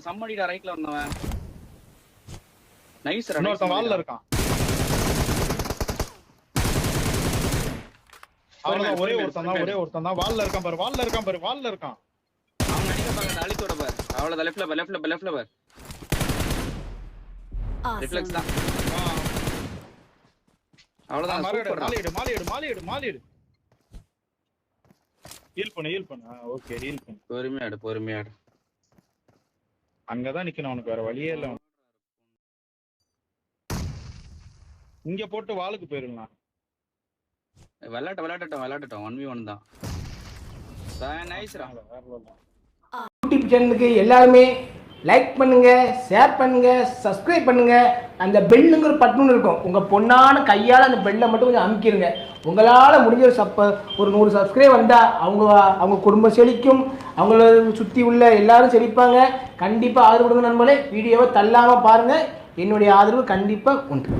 சம்மடிடா ரைட்ல வந்தவன். நைஸ் ரா. இன்னொருத்தன் வால்ல இருக்கான். அவன் ஒரே ஒருத்தன் தான் வால்ல இருக்கான் பாரு. வால்ல இருக்கான். அவன் அடிக்க பாக்க அழித்தோட பாரு. அவ்வளவுதான். லெஃப்ட்ல பாரு. ரிஃப்ளெக்ஸ் தான். அவ்வளவுதான். மாலிடு. ஹீல் பண்ணு. ஓகே ஹீல் பண்ணு. பொறுமையாடு. அங்கதான் நிக்கணும், அவனுக்கு வேற வழியே இல்ல. இங்க போட்டு வாளுக்கு போயிடலாம். விளையாட்டட்டும் 1v1 தான். நைஸ்ரா. யூடியூப் சேனலுக்கு எல்லாருமே லைக் பண்ணுங்க, ஷேர் பண்ணுங்க, சப்ஸ்கிரைப் பண்ணுங்க. அந்த பெல்லுங்கிற பட்டன் இருக்கும், உங்க பொண்ணான கையால் அந்த பெல்லை மட்டும் கொஞ்சம் அமுக்கிடுங்க. உங்களால் முடிஞ்ச ஒரு 100 சப்ஸ்கிரைப் வந்தால் அவங்க குடும்பம் செழிக்கும், அவங்கள சுற்றி உள்ள எல்லாரும் செழிப்பாங்க. கண்டிப்பாக ஆதரவு கொடுங்க நண்பர்களே. வீடியோவை தள்ளாமல் பாருங்கள். என்னுடைய ஆதரவு கண்டிப்பாக உண்டு.